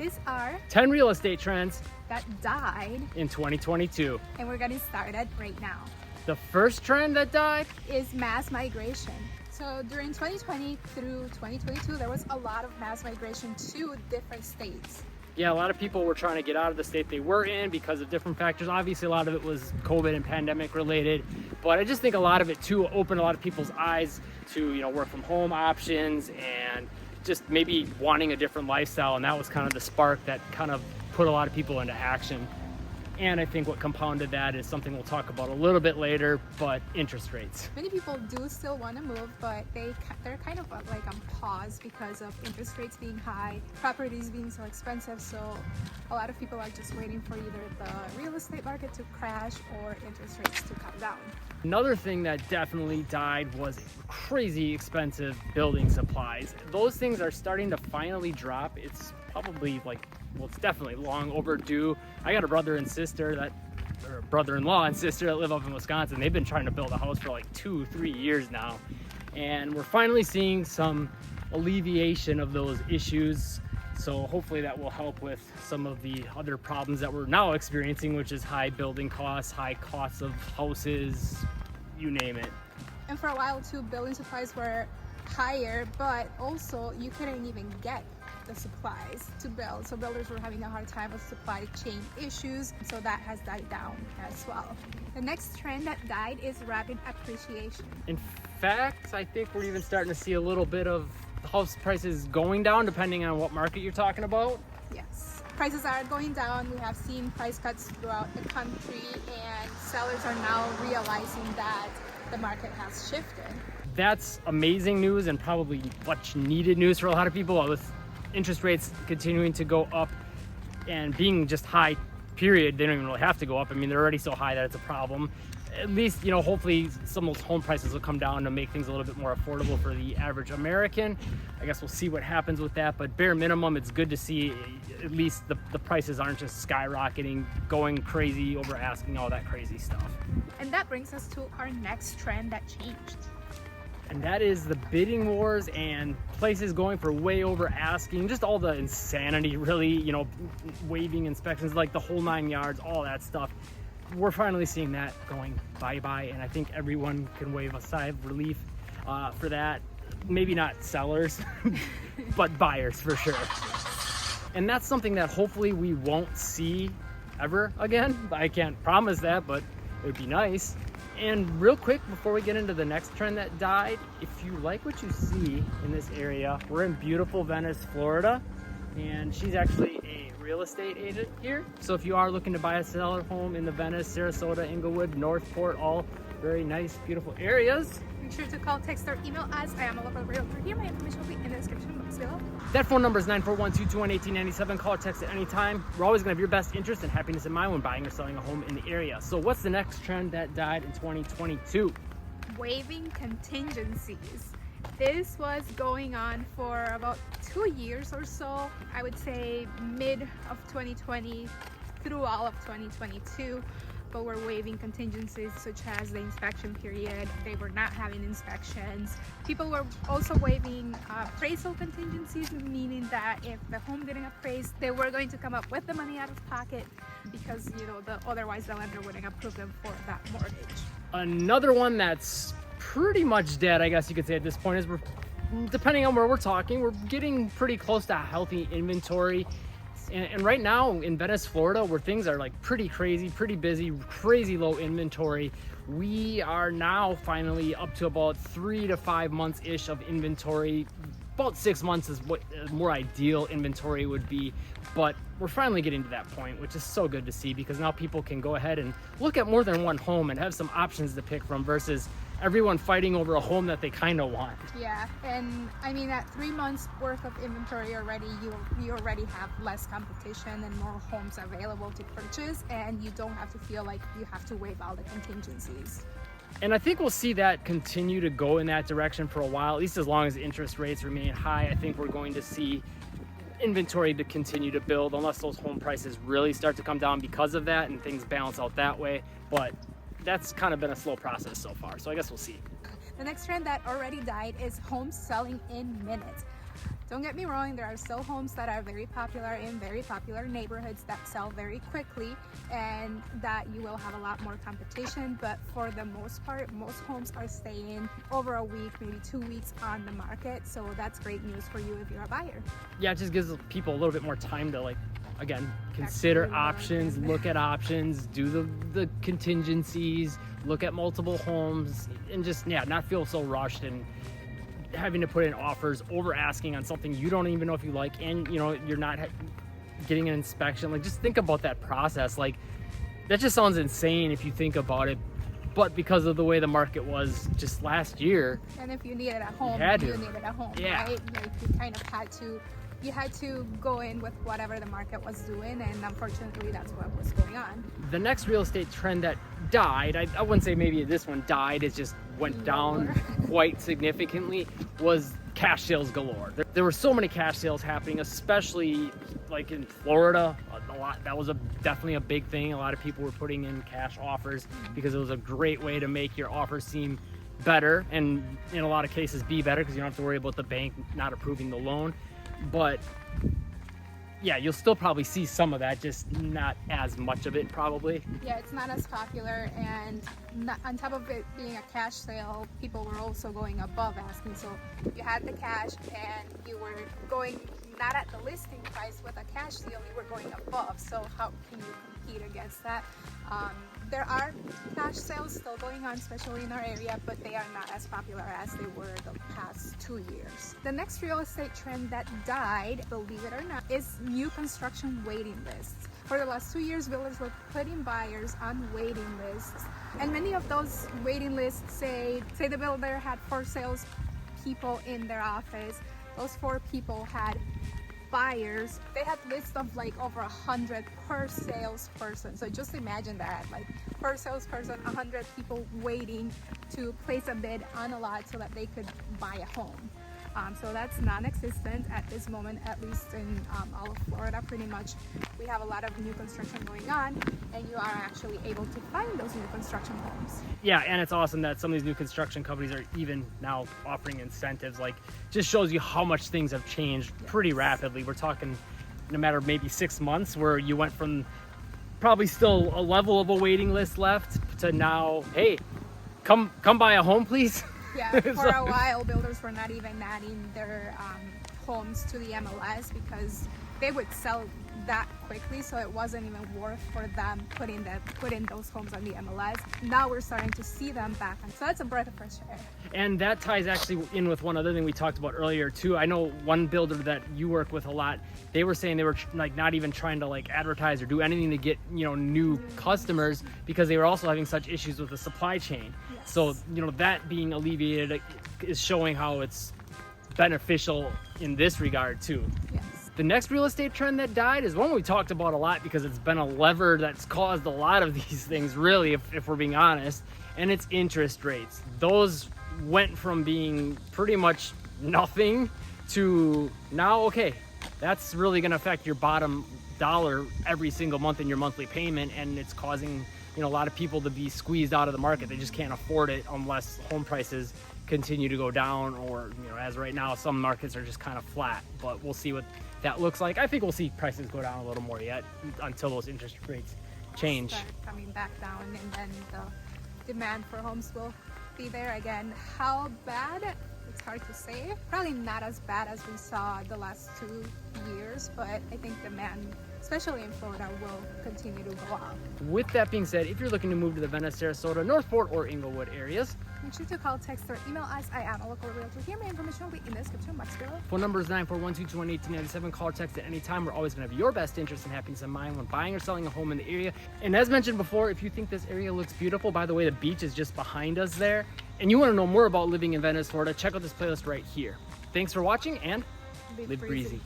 These are 10 real estate trends that died, in 2022. and we're getting started right now. The first trend that died? Is mass migration. So during 2020 through 2022, there was a lot of mass migration to different states. Yeah, a lot of people were trying to get out of the state they were in because of different factors. Obviously, a lot of it was COVID and pandemic related, but I just think a lot of it too opened a lot of people's eyes to, work from home options and just maybe wanting a different lifestyle. And that was kind of the spark that kind of put a lot of people into action. And I think what compounded that is something we'll talk about a little bit later, but interest rates. Many people do still want to move, but they're kind of like on pause because of interest rates being high, properties being so expensive. So a lot of people are just waiting for either the real estate market to crash or interest rates to come down. Another thing that definitely died was crazy expensive building supplies. Those things are starting to finally drop. It's probably it's definitely long overdue. I got a brother-in-law and sister that live up in Wisconsin. They've been trying to build a house for like 2-3 years now. And we're finally seeing some alleviation of those issues. So hopefully that will help with some of the other problems that we're now experiencing, which is high building costs, high costs of houses, you name it. And for a while too, building supplies were higher, but also you couldn't even get the supplies to build. So builders were having a hard time with supply chain issues. So that has died down as well. The next trend that died is rapid appreciation. In fact, I think we're even starting to see a little bit of house prices going down depending on what market you're talking about. Yes, prices are going down. We have seen price cuts throughout the country, and sellers are now realizing that the market has shifted. That's amazing news and probably much needed news for a lot of people. With interest rates continuing to go up and being just high, period, they don't even really have to go up. I mean, they're already so high that it's a problem. At least, hopefully some of those home prices will come down to make things a little bit more affordable for the average American. I guess we'll see what happens with that, but bare minimum, it's good to see at least the prices aren't just skyrocketing, going crazy, over asking, all that crazy stuff. And that brings us to our next trend that changed. And that is the bidding wars and places going for way over asking, just all the insanity, really, waiving inspections, like the whole 9 yards, all that stuff. We're finally seeing that going bye-bye, and I think everyone can wave a sigh of relief for that. Maybe not sellers, but buyers for sure. And that's something that hopefully we won't see ever again. I can't promise that, but it would be nice. And real quick, before we get into the next trend that died, if you like what you see in this area, we're in beautiful Venice, Florida, and she's actually a real estate agent here. So if you are looking to buy a seller home in the Venice, Sarasota, Inglewood, Northport, all very nice, beautiful areas, Make sure to call, text, or email us. I am a local realtor here. My information will be in the description box below. that phone number is 941-221-1897. Call or text at any time. We're always going to have your best interest and happiness in mind when buying or selling a home in the area. So what's the next trend that died in 2022? Waiving contingencies. This was going on for about 2 years or so. I would say mid of 2020 through all of 2022. But we're waiving contingencies such as the inspection period. They were not having inspections. People were also waiving appraisal contingencies, meaning that if the home didn't appraise, they were going to come up with the money out of pocket because otherwise the lender wouldn't approve them for that mortgage. Another one that's pretty much dead, I guess you could say at this point, is depending on where we're talking, we're getting pretty close to a healthy inventory. And right now in Venice, Florida, where things are like pretty crazy, pretty busy, crazy low inventory, we are now finally up to about 3 to 5 months-ish of inventory. About 6 months is what a more ideal inventory would be, but we're finally getting to that point, which is so good to see because now people can go ahead and look at more than one home and have some options to pick from versus everyone fighting over a home that they kind of want. Yeah, and I mean at 3 months worth of inventory already, you already have less competition and more homes available to purchase, and you don't have to feel like you have to waive all the contingencies. And I think we'll see that continue to go in that direction for a while, at least as long as interest rates remain high. I think we're going to see inventory to continue to build unless those home prices really start to come down because of that and things balance out that way. But that's kind of been a slow process so far, so I guess we'll see. The next trend that already died is homes selling in minutes. Don't get me wrong, there are still homes that are very popular in very popular neighborhoods that sell very quickly, and that you will have a lot more competition, but for the most part, most homes are staying over a week, maybe 2 weeks on the market, so that's great news for you if you're a buyer. Yeah, it just gives people a little bit more time to, like, again, consider options, look at options, do the contingencies, look at multiple homes, and just, yeah, not feel so rushed and having to put in offers, over asking on something you don't even know if you like, and you know you're not getting an inspection. Like, just think about that process. Like, that just sounds insane if you think about it, but because of the way the market was just last year, and if you needed a home, you needed a home, yeah, right? Like, you kind of had to go in with whatever the market was doing, and unfortunately that's what was going on. The next real estate trend that died, I wouldn't say maybe this one died, it just went down quite significantly, was cash sales galore. There were so many cash sales happening, especially like in Florida. A lot, that was definitely a big thing. A lot of people were putting in cash offers because it was a great way to make your offer seem better, and in a lot of cases be better, because you don't have to worry about the bank not approving the loan. But yeah, you'll still probably see some of that, just not as much of it probably. Yeah, it's not as popular, and on top of it being a cash sale, people were also going above asking. So you had the cash and you were going not at the listing price with a cash deal, you were going above. So how can you compete against that? There are cash sales still going on, especially in our area, but they are not as popular as they were the past 2 years. The next real estate trend that died, believe it or not, is new construction waiting lists. For the last 2 years, builders were putting buyers on waiting lists, and many of those waiting lists say the builder had 4 sales people in their office. Those 4 people had buyers. They had lists of like over 100 per salesperson. So just imagine that, like, per salesperson, 100 people waiting to place a bid on a lot so that they could buy a home. So that's non-existent at this moment, at least in all of Florida. Pretty much we have a lot of new construction going on, and you are actually able to find those new construction homes. Yeah, and it's awesome that some of these new construction companies are even now offering incentives. Like, just shows you how much things have changed pretty rapidly. We're talking no matter maybe 6 months, where you went from probably still a level of a waiting list left to now, hey, come buy a home, please. Yeah, for a while, builders were not even adding their homes to the MLS because they would sell that quickly, so it wasn't even worth for them putting those homes on the MLS. Now we're starting to see them back, and so that's a breath of fresh air. And that ties actually in with one other thing we talked about earlier too. I know one builder that you work with a lot, they were saying they were like not even trying to like advertise or do anything to get, you know, new customers, because they were also having such issues with the supply chain. Yes. So, you know, that being alleviated is showing how it's beneficial in this regard too. Yes. The next real estate trend that died is one we talked about a lot, because it's been a lever that's caused a lot of these things, really, if we're being honest, and it's interest rates. Those went from being pretty much nothing to now, okay, that's really going to affect your bottom dollar every single month in your monthly payment, and it's causing, you know, a lot of people to be squeezed out of the market. They just can't afford it unless home prices continue to go down, or, you know, as right now, some markets are just kind of flat, but we'll see what that looks like. I think we'll see prices go down a little more yet until those interest rates change. Start coming back down, and then the demand for homes will be there again. How bad? It's hard to say. Probably not as bad as we saw the last 2 years, but I think demand, especially in Florida, will continue to go up. With that being said, if you're looking to move to the Venice, Sarasota, Northport, or Inglewood areas, make sure to call, text, or email us. I am a local realtor here. My information will be in the description box below. phone number is 941-221-1897. Call or text at any time. We're always going to have your best interest and happiness in mind when buying or selling a home in the area. And as mentioned before, if you think this area looks beautiful, by the way, the beach is just behind us there, and you want to know more about living in Venice, Florida, check out this playlist right here. Thanks for watching, and live breezy.